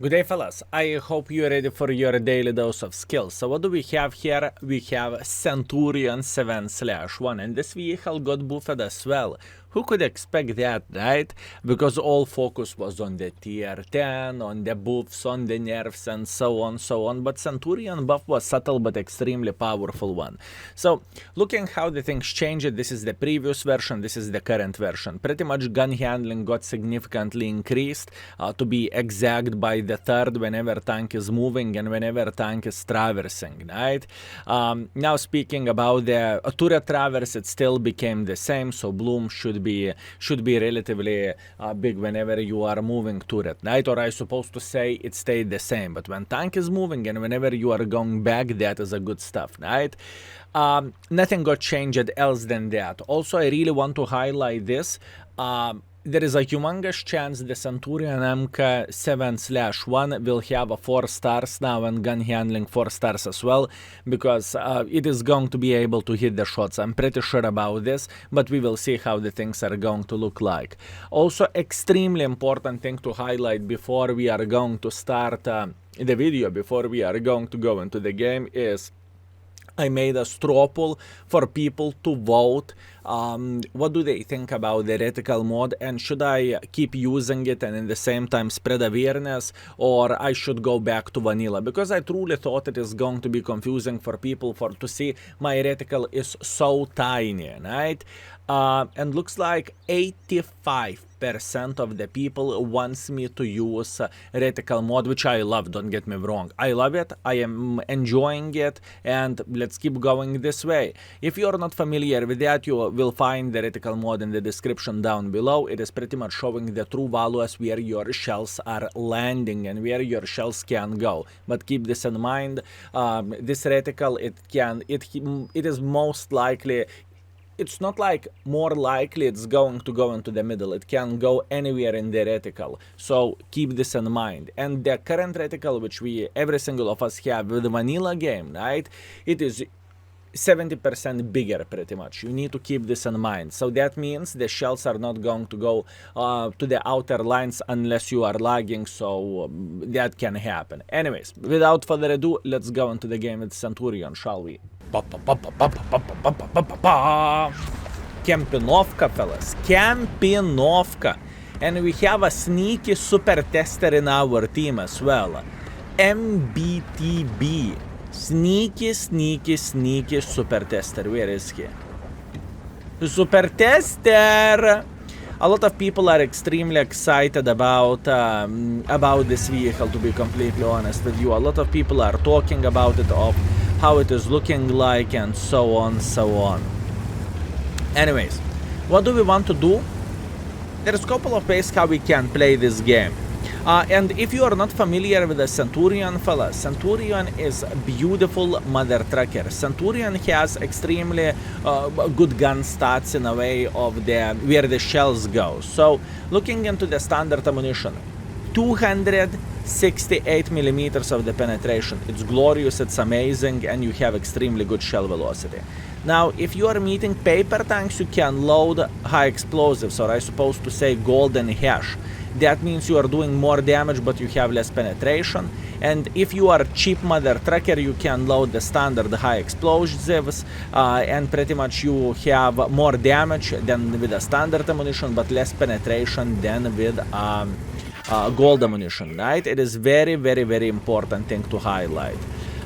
Good day, fellas. I hope you're ready for your daily dose of skills. So what do we have here? We have Centurion 7/1, and this vehicle got buffed as well. Who could expect that, right? Because all focus was on the tier 10, on the buffs, on the nerfs, and so on. But Centurion buff was subtle but extremely powerful one. So, looking how the things changed, this is the previous version, this is the current version. Pretty much gun handling got significantly increased, to be exact by the third whenever tank is moving and whenever tank is traversing, right? Now speaking about the turret traverse, it still became the same, so bloom should be relatively big whenever you are moving turret, right? Or I supposed to say it stayed the same, but when tank is moving and whenever you are going back, that is a good stuff, right? Nothing got changed else than that. Also, I really want to highlight this. There is a humongous chance the Centurion MK 7/1 will have a 4 stars now and gun handling 4 stars as well, because it is going to be able to hit the shots. I'm pretty sure about this, but we will see how the things are going to look like. Also, extremely important thing to highlight before we are going to start the video, before we are going to go into the game, is I made a straw poll for people to vote. What do they think about the reticle mod, and should I keep using it and in the same time spread awareness, or I should go back to vanilla? Because I truly thought it is going to be confusing for people to see my reticle is so tiny, right? And looks like 85% of the people wants me to use reticle mod, which I love, don't get me wrong. I love it, I am enjoying it, and let's keep going this way. If you're not familiar with that, you will find the reticle mod in the description down below. It is pretty much showing the true values where your shells are landing and where your shells can go. But keep this in mind, this reticle, it is most likely, it's not like more likely it's going to go into the middle. It can go anywhere in the reticle. So keep this in mind. And the current reticle, which every single of us have with the vanilla game, right? It is 70% bigger pretty much. You need to keep this in mind. So that means the shells are not going to go to the outer lines unless you are lagging, so that can happen. Anyways, without further ado, let's go into the game with Centurion, shall we? Campinovka, fellas. Campinovka. And we have a sneaky super tester in our team as well. MBTB. Sneaky super tester. Where is he? Super tester! A lot of people are extremely excited about this vehicle, to be completely honest with you. A lot of people are talking about it, of how it is looking like, and so on. Anyways, what do we want to do? There's a couple of ways how we can play this game. And if you are not familiar with the Centurion, fellas, Centurion is a beautiful mother trucker. Centurion has extremely good gun stats in a way of where the shells go. So, looking into the standard ammunition, 268 millimeters of the penetration. It's glorious, it's amazing, and you have extremely good shell velocity. Now, if you are meeting paper tanks, you can load high explosives, or I supposed to say golden hash. That means you are doing more damage, but you have less penetration. And if you are cheap mother trucker, you can load the standard high explosives, and pretty much you have more damage than with a standard ammunition, but less penetration than with gold ammunition, right? It is very important thing to highlight.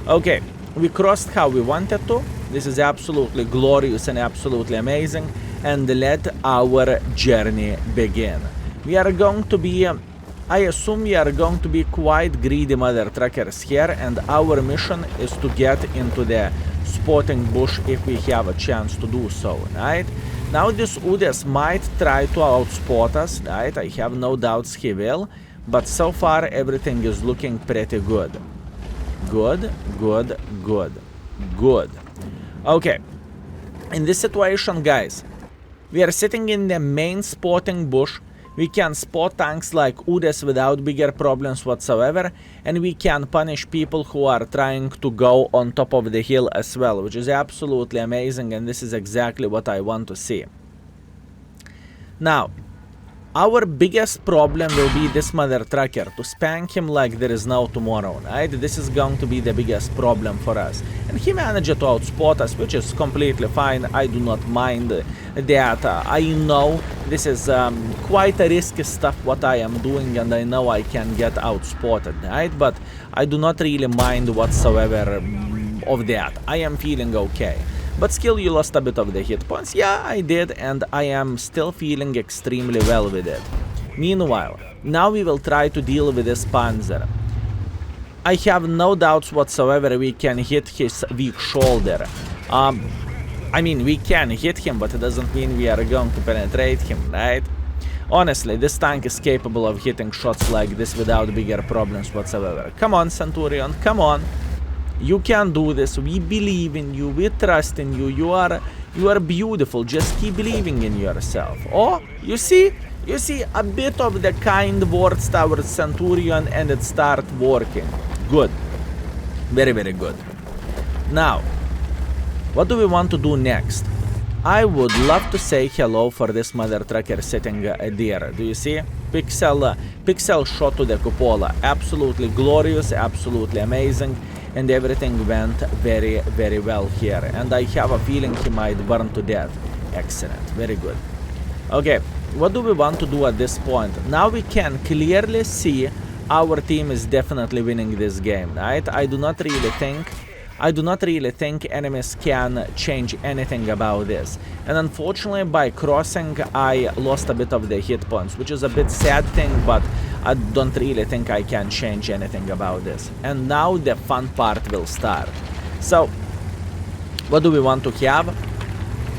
Okay, we crossed how we wanted to. This is absolutely glorious and absolutely amazing. And let our journey begin. We are going to be, I assume we are going to be quite greedy mother truckers here, and our mission is to get into the spotting bush if we have a chance to do so, right? Now this Udes might try to outspot us, right? I have no doubts he will, but so far everything is looking pretty good. Good. Okay, in this situation, guys, we are sitting in the main spotting bush. We can spot tanks like Udes without bigger problems whatsoever, and we can punish people who are trying to go on top of the hill as well, which is absolutely amazing, and this is exactly what I want to see. Now, Our biggest problem will be this mother trucker, to spank him like there is no tomorrow, right? This is going to be the biggest problem for us. And he managed to outspot us, which is completely fine. I do not mind that. I know this is quite a risky stuff what I am doing, and I know I can get outspotted, right? But I do not really mind whatsoever of that. I am feeling okay. But still, you lost a bit of the hit points. Yeah, I did, and I am still feeling extremely well with it. Meanwhile, now we will try to deal with this Panzer. I have no doubts whatsoever we can hit his weak shoulder. I mean, we can hit him, but it doesn't mean we are going to penetrate him, right? Honestly, this tank is capable of hitting shots like this without bigger problems whatsoever. Come on, Centurion, come on. You can do this. We believe in you. We trust in you. You are beautiful. Just keep believing in yourself. Oh, you see a bit of the kind words towards Centurion, and it start working. Good. Very, very good. Now, what do we want to do next? I would love to say hello for this mother trucker sitting there. Do you see? Pixel shot to the cupola. Absolutely glorious, absolutely amazing. And everything went very, very well here. And I have a feeling he might burn to death. Excellent. Very good. Okay, what do we want to do at this point? Now we can clearly see our team is definitely winning this game, right? I do not really think enemies can change anything about this. And unfortunately, by crossing, I lost a bit of the hit points, which is a bit sad thing, but I don't really think I can change anything about this. And now the fun part will start. So, what do we want to have?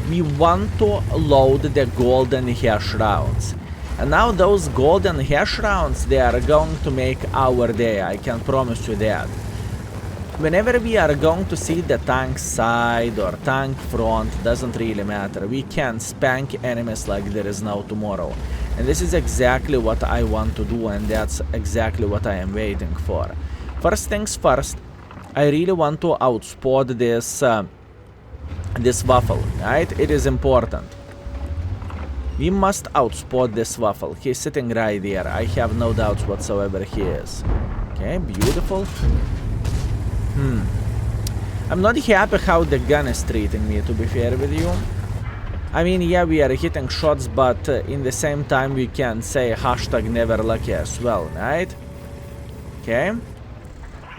We want to load the golden hash rounds. And now those golden hash rounds, they are going to make our day, I can promise you that. Whenever we are going to see the tank side or tank front, doesn't really matter. We can spank enemies like there is no tomorrow. And this is exactly what I want to do, and that's exactly what I am waiting for. First things first, I really want to outspot this waffle, right? It is important. We must outspot this waffle. He's sitting right there. I have no doubts whatsoever he is. Okay, beautiful. I'm not happy how the gun is treating me, to be fair with you. I mean, yeah, we are hitting shots, but in the same time we can say hashtag never lucky as well, right? Okay.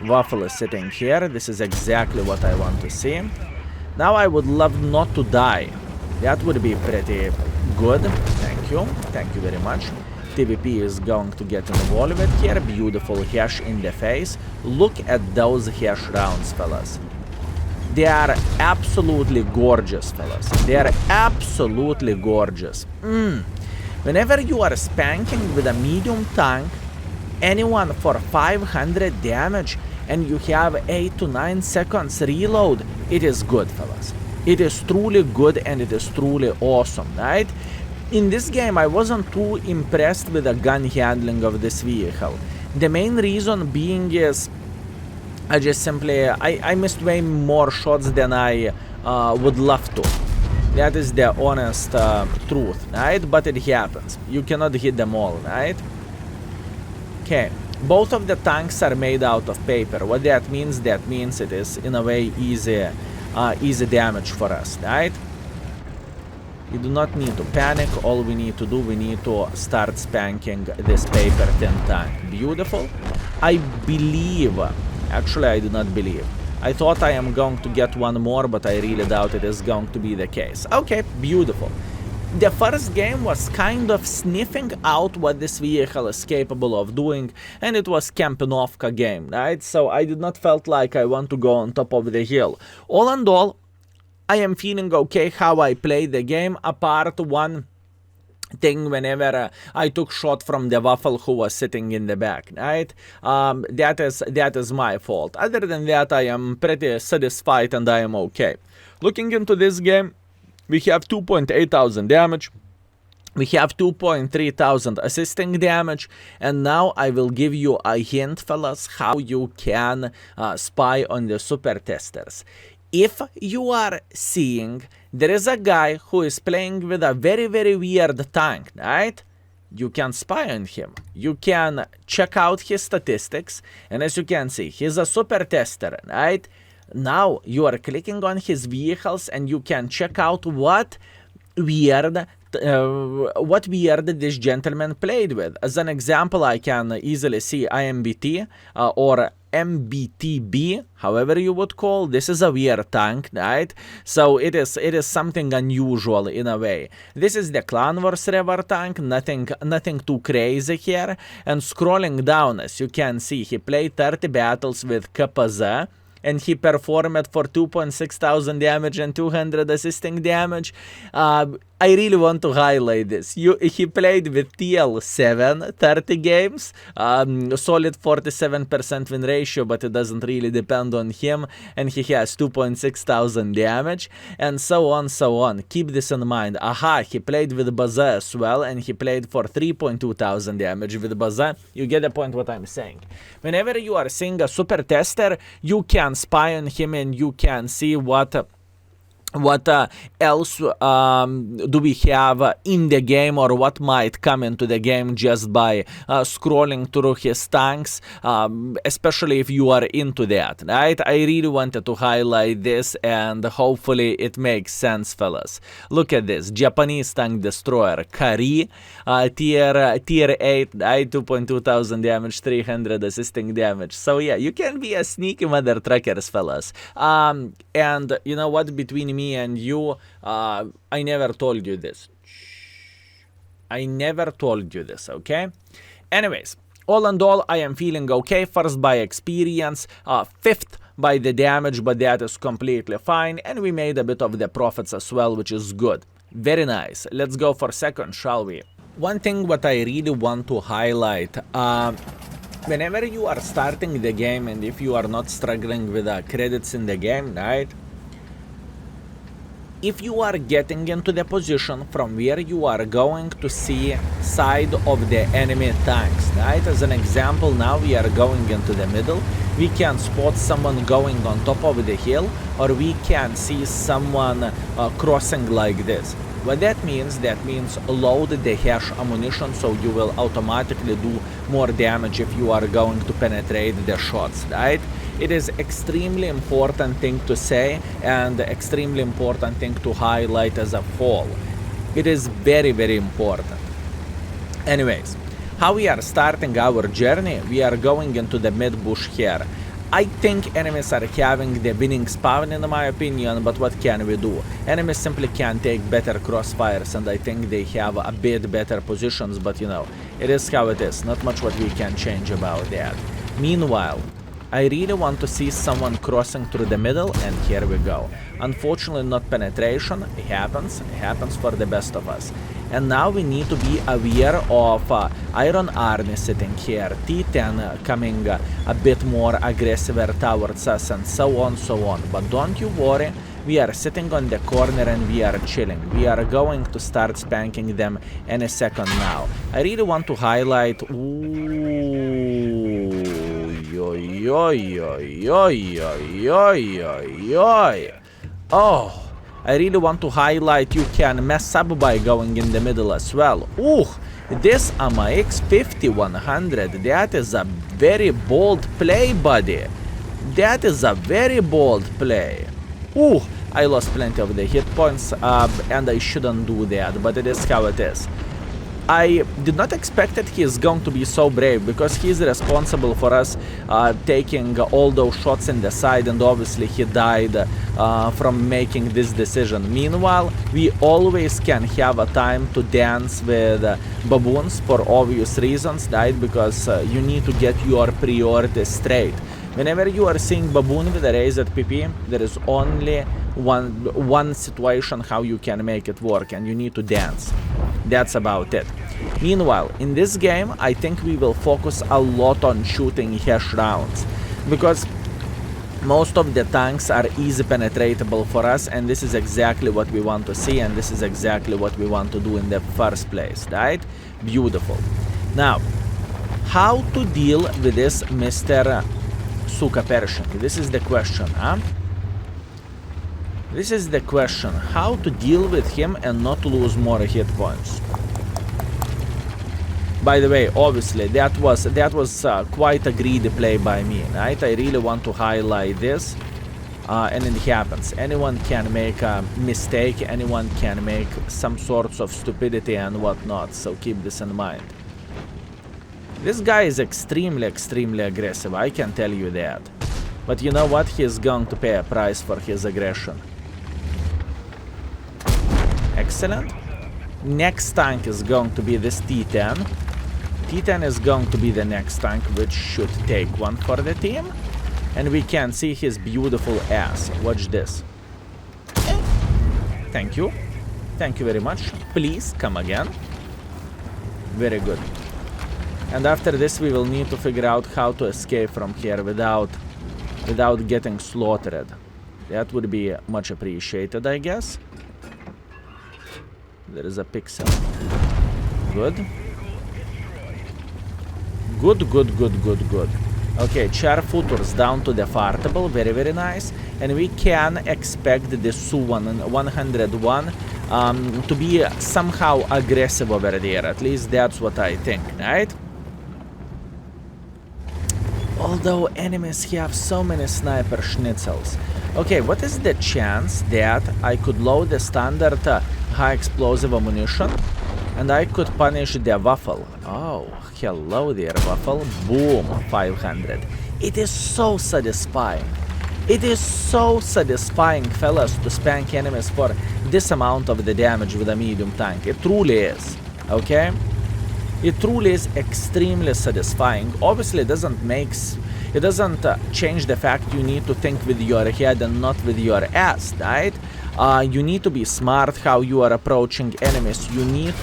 Waffle is sitting here. This is exactly what I want to see. Now I would love not to die. That would be pretty good. Thank you. Thank you very much. TVP is going to get involved here. Beautiful hash in the face. Look at those hash rounds, fellas. They are absolutely gorgeous, fellas. They are absolutely gorgeous. Whenever you are spanking with a medium tank, anyone for 500 damage, and you have 8 to 9 seconds reload, it is good, fellas. It is truly good, and it is truly awesome, right? In this game, I wasn't too impressed with the gun handling of this vehicle. The main reason being is I just simply, I missed way more shots than I would love to. That is the honest truth, right? But it happens. You cannot hit them all, right? Okay. Both of the tanks are made out of paper. What that means it is, in a way, easy damage for us, right? You do not need to panic. All we need to do, we need to start spanking this paper thin tank. Beautiful. I believe, actually I do not believe. I thought I am going to get one more, but I really doubt it is going to be the case. Okay, beautiful. The first game was kind of sniffing out what this vehicle is capable of doing, and it was Campinovka game, right? So I did not felt like I want to go on top of the hill. All in all, I am feeling okay how I played the game, apart one thing whenever I took shot from the waffle who was sitting in the back, right? That is my fault. Other than that, I am pretty satisfied and I am okay. Looking into this game, we have 2,800 damage. We have 2,300 assisting damage, and now I will give you a hint, fellas, how you can spy on the super testers. If you are seeing there is a guy who is playing with a very, very weird tank, right? you can spy on him. You can check out his statistics, and as you can see, he's a super tester, right? Now you are clicking on his vehicles and you can check out what weird this gentleman played with. As an example, I can easily see IMBT or MBTB, however you would call. This is a weird tank, right? So it is something unusual in a way. This is the Clan Wars River tank, nothing too crazy here. And scrolling down, as you can see, he played 30 battles with KPZ, and he performed for 2,600 damage and 200 assisting damage. I really want to highlight this. He played with TL7, 30 games, solid 47% win ratio, but it doesn't really depend on him, and he has 2,600 damage, and so on. Keep this in mind. He played with Baza as well, and he played for 3,200 damage with Baza. You get the point what I'm saying. Whenever you are seeing a super tester, you can spy on him and you can see what else do we have in the game, or what might come into the game just by scrolling through his tanks, especially if you are into that, right? I really wanted to highlight this, and hopefully it makes sense, fellas. Look at this, Japanese tank destroyer, Karelia, tier 8, 2,200 damage, 300 assisting damage. So yeah, you can be a sneaky mother truckers, fellas. And you know what, between me and you, I never told you this. I never told you this, okay? Anyways, all in all, I am feeling okay. First by experience, fifth by the damage, but that is completely fine. And we made a bit of the profits as well, which is good. Very nice. Let's go for second, shall we? One thing what I really want to highlight, whenever you are starting the game and if you are not struggling with credits in the game, right? If you are getting into the position from where you are going to see side of the enemy tanks, right? As an example, now we are going into the middle. We can spot someone going on top of the hill, or we can see someone crossing like this. What that means load the hash ammunition, so you will automatically do more damage if you are going to penetrate the shots, right? It is extremely important thing to say and extremely important thing to highlight as a whole. It is very, very important. Anyways, how we are starting our journey, we are going into the mid bush here. I think enemies are having the winning spawn in my opinion, but what can we do? Enemies simply can take better crossfires, and I think they have a bit better positions, but you know, it is how it is, not much what we can change about that. Meanwhile, I really want to see someone crossing through the middle, and here we go. Unfortunately, not penetration. It happens for the best of us. And now we need to be aware of Iron Army sitting here, T10 coming a bit more aggressive towards us, and so on. But don't you worry, we are sitting on the corner and we are chilling. We are going to start spanking them any second now. I really want to highlight... Oh, I really want to highlight you can mess up by going in the middle as well. Ooh, this AMX 5100, that is a very bold play, buddy. That is a very bold play. Ooh, I lost plenty of the hit points, and I shouldn't do that, but it is how it is. I did not expect that he is going to be so brave, because he is responsible for us taking all those shots in the side, and obviously he died from making this decision. Meanwhile, we always can have a time to dance with baboons for obvious reasons, right? Because you need to get your priorities straight. Whenever you are seeing baboon with a raised PP, there is only one situation how you can make it work, and you need to dance. That's about it. Meanwhile, in this game, I think we will focus a lot on shooting hash rounds, because most of the tanks are easy penetratable for us, and this is exactly what we want to see, and this is exactly what we want to do in the first place, right? Beautiful. Now, how to deal with this Mr. Suka Pershing? This is the question, huh? This is the question. How to deal with him and not lose more hit points? By the way, obviously, that was quite a greedy play by me, right? I really want to highlight this, and it happens. Anyone can make a mistake, anyone can make some sorts of stupidity and whatnot, so keep this in mind. This guy is extremely, extremely aggressive, I can tell you that. But you know what? He's going to pay a price for his aggression. Excellent. Next tank is going to be this T10. T10 is going to be the next tank, which should take one for the team. And we can see his beautiful ass. Watch this. Thank you. Thank you very much. Please, come again. Very good. And after this, we will need to figure out how to escape from here without getting slaughtered. That would be much appreciated, I guess. There is a pixel. Good. Good. Okay, chair footers down to the fartable. Very, very nice. And we can expect the Su-101 to be somehow aggressive over there. At least that's what I think, right? Although enemies have so many sniper schnitzels. Okay, what is the chance that I could load the standard high explosive ammunition and I could punish the waffle? Oh, hello there, waffle. Boom, 500. It is so satisfying. It is so satisfying, fellas, to spank enemies for this amount of the damage with a medium tank. It truly is, okay? It truly is extremely satisfying. Obviously, it doesn't change the fact you need to think with your head and not with your ass, right? You need to be smart how you are approaching enemies. You need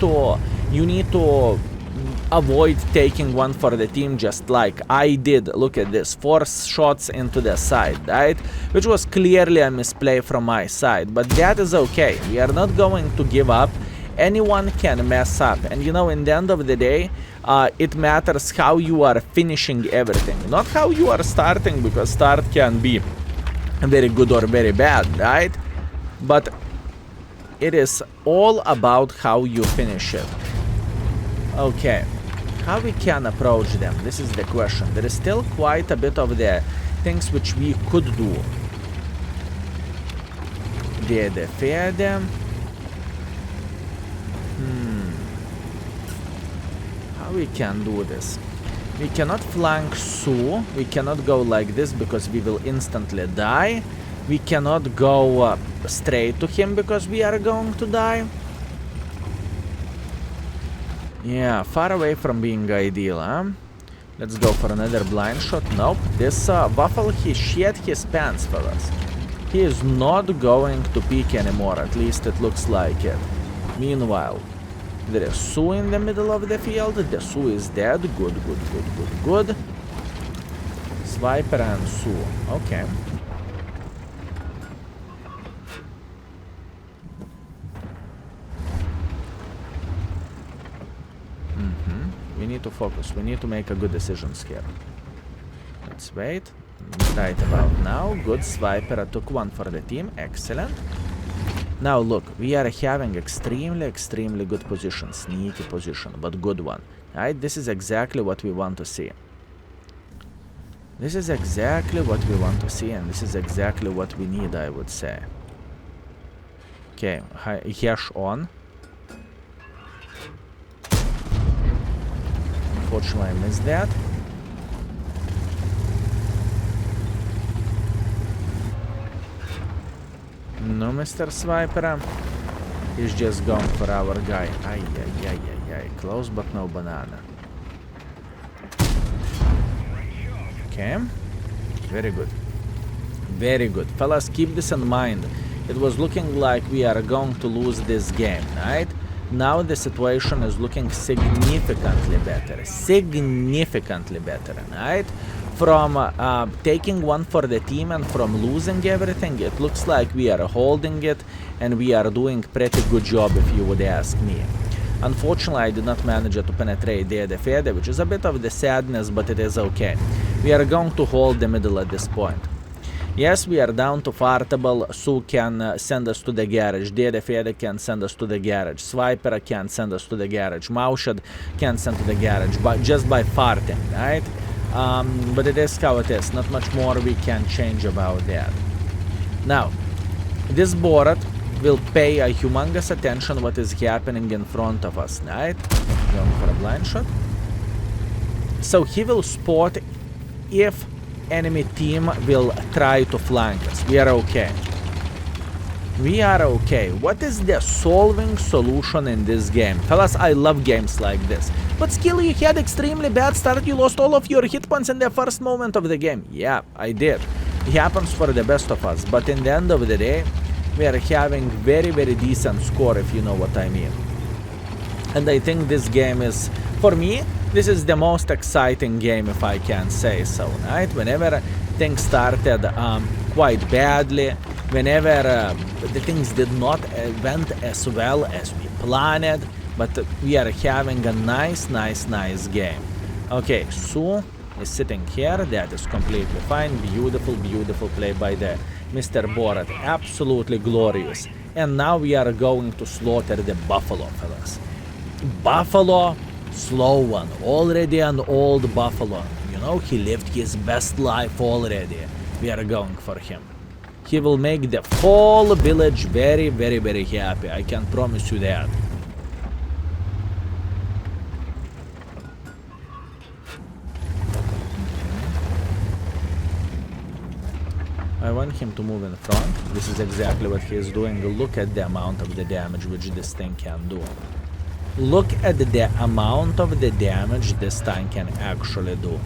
to avoid taking one for the team, just like I did. Look at this, 4 shots into the side, right? Which was clearly a misplay from my side, but that is okay. We are not going to give up. Anyone can mess up, and you know, in the end of the day, it matters how you are finishing everything, not how you are starting, because start can be very good or very bad, right? But it is all about how you finish it. Okay, how we can approach them, this is the question. There is still quite a bit of the things which we could do. Them. How we can do this? We cannot flank Su. We cannot go like this because we will instantly die. We cannot go straight to him because we are going to die. Yeah, far away from being ideal, huh? Let's go for another blind shot. Nope. This waffle, he shed his pants for us. He is not going to peek anymore. At least it looks like it. Meanwhile, there is Su in the middle of the field. The Su is dead. Good. Swiper and Su. Okay. We need to focus. We need to make a good decisions here. Let's wait. Right about now. Good. Swiper took one for the team. Excellent. Now look, we are having extremely good position. Sneaky position, but good one. Right? This is exactly what we want to see. This is exactly what we want to see, and this is exactly what we need, I would say. Okay, hash on. Unfortunately, I missed that. No, Mr. Swiper. He's just going for our guy. Ay. Close, but no banana. Okay. Very good. Very good. Fellas, keep this in mind. It was looking like we are going to lose this game, right? Now the situation is looking significantly better, right? From taking one for the team and from losing everything, it looks like we are holding it and we are doing pretty good job, if you would ask me. Unfortunately, I did not manage to penetrate the Fede, which is a bit of the sadness, but it is okay. We are going to hold the middle at this point. Yes, we are down to fartable. Sue can send us to the garage. Dede Fede can send us to the garage. Swiper can send us to the garage. Maushad can send to the garage, but just by farting, right? But it is how it is. Not much more we can change about that. Now, this board will pay a humongous attention what is happening in front of us, right? Going for a blind shot. So he will spot if enemy team will try to flank us. We are okay. We are okay. What is the solving solution in this game? Fellas, I love games like this. But Skill, you had extremely bad start. You lost all of your hit points in the first moment of the game. Yeah, I did. It happens for the best of us. But in the end of the day, we are having very, very decent score, if you know what I mean. And I think this game is, for me, this is the most exciting game, if I can say so, right? Whenever things started quite badly, whenever the things did not went as well as we planned, but we are having a nice game. Okay, Sue is sitting here. That is completely fine. Beautiful play by the Mr. Borat. Absolutely glorious. And now we are going to slaughter the buffalo, fellas. Buffalo, slow one. Already an old buffalo. You know, he lived his best life already. We are going for him. He will make the whole village very happy. I can promise you that. I want him to move in front. This is exactly what he is doing. Look at the amount of the damage which this thing can do. Look at the amount of the damage this tank can actually do.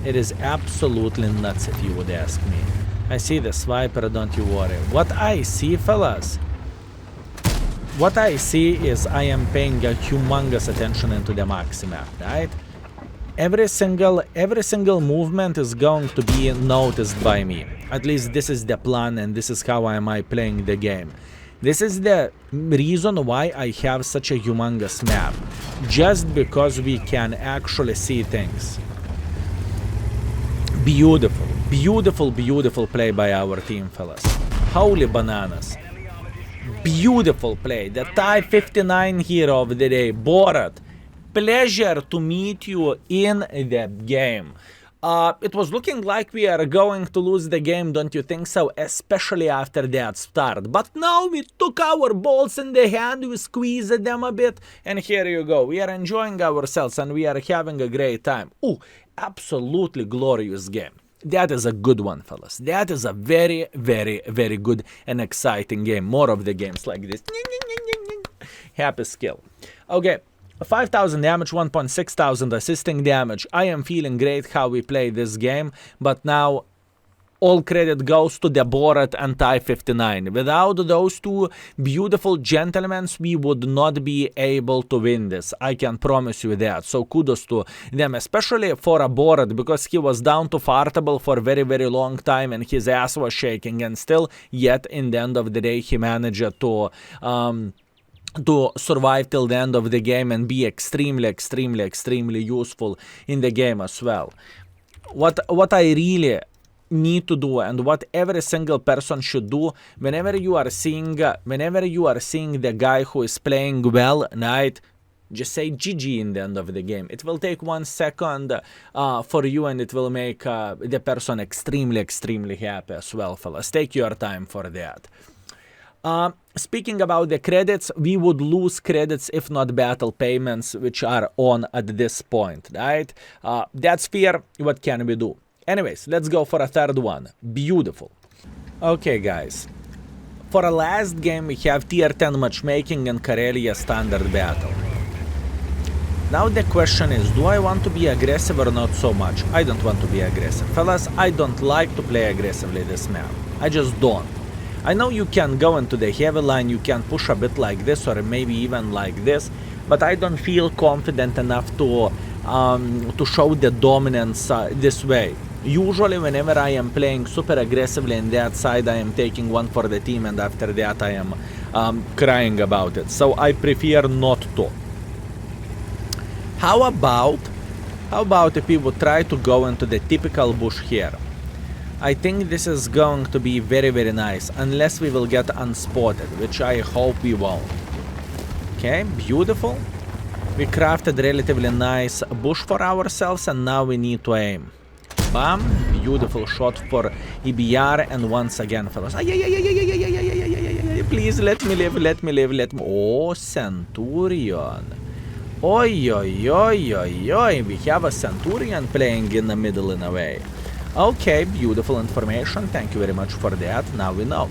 It is absolutely nuts if you would ask me. I see the swiper, don't you worry. What I see, fellas, what I see is I am paying a humongous attention into the maximap, right? Every single movement is going to be noticed by me. At least this is the plan and this is how am I playing the game. This is the reason why I have such a humongous map. Just because we can actually see things. Beautiful play by our team, fellas. Holy bananas. Beautiful play. The Type 59 hero of the day, Borat. Pleasure to meet you in the game. It was looking like we are going to lose the game, don't you think so? Especially after that start. But now we took our balls in the hand, we squeezed them a bit, and here you go. We are enjoying ourselves and we are having a great time. Ooh, absolutely glorious game. That is a good one, fellas. That is a very good and exciting game. More of the games like this. Happy Skill. Okay. 5,000 damage, 1,600 assisting damage. I am feeling great how we play this game, but now all credit goes to the Borat and Type 59. Without those two beautiful gentlemen, we would not be able to win this. I can promise you that. So kudos to them, especially for a Borat, because he was down to fartable for a very long time and his ass was shaking, and still, yet in the end of the day, he managed to survive till the end of the game and be extremely useful in the game as well. What I really need to do, and what every single person should do whenever you are seeing the guy who is playing well, right? Just say GG in the end of the game. It will take 1 second for you, and it will make the person extremely happy as well, fellas. Take your time for that. Speaking about the credits, we would lose credits if not battle payments, which are on at this point, right? That's fair. What can we do? Anyways, let's go for a third one. Beautiful. Okay, guys. For a last game, we have tier 10 matchmaking and Karelia standard battle. Now the question is, do I want to be aggressive or not so much? I don't want to be aggressive. Fellas, I don't like to play aggressively this map. I just don't. I know you can go into the heavy line, you can push a bit like this or maybe even like this, but I don't feel confident enough to show the dominance this way. Usually whenever I am playing super aggressively in that side, I am taking one for the team, and after that I am crying about it. So I prefer not to. How about if we would try to go into the typical bush here? I think this is going to be very, very nice, unless we will get unspotted, which I hope we won't. Okay, beautiful. We crafted relatively nice bush for ourselves, and now we need to aim. Bam, beautiful shot for EBR, and once again, fellas. Please let me live, let me live, let me. Oh, Centurion. Oi, oi, oi, oi, oi. We have a Centurion playing in the middle in a way. Okay, beautiful information. Thank you very much for that. Now we know.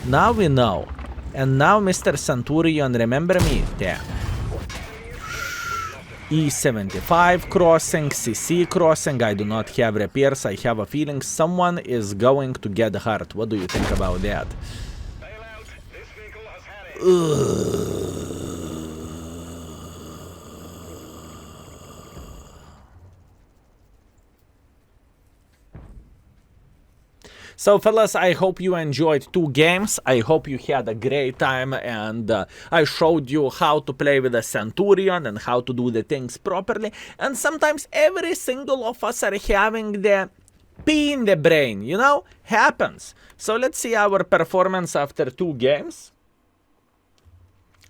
Now we know. And now, Mr. Centurion, remember me. Yeah. E75 crossing, CC crossing. I do not have repairs. I have a feeling someone is going to get hurt. What do you think about that? So, fellas, I hope you enjoyed 2 games. I hope you had a great time, and I showed you how to play with a Centurion and how to do the things properly. And sometimes every single of us are having the pee in the brain, you know? Happens. So let's see our performance after 2 games.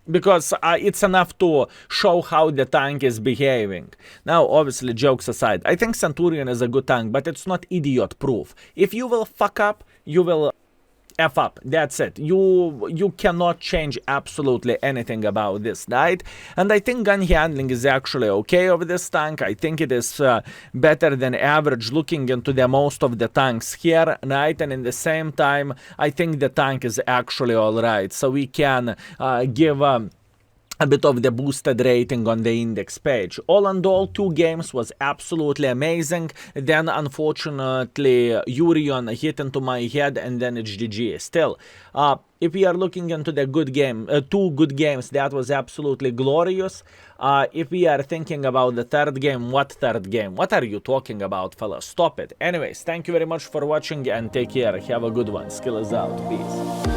Because it's enough to show how the tank is behaving. Now, obviously, jokes aside, I think Centurion is a good tank, but it's not idiot-proof. If you will fuck up, you will F up. That's it. You cannot change absolutely anything about this, right? And I think gun handling is actually okay of this tank. I think it is better than average looking into the most of the tanks here, right? And in the same time, I think the tank is actually alright. So we can give a bit of the boosted rating on the index page. All in all, 2 games was absolutely amazing. Then, unfortunately, Urion hit into my head, and then it's GG. Still, if we are looking into the good game, 2 good games, that was absolutely glorious. If we are thinking about the 3rd game, what 3rd game? What are you talking about, fellas? Stop it. Anyways, thank you very much for watching, and take care. Have a good one. Skill is out. Peace.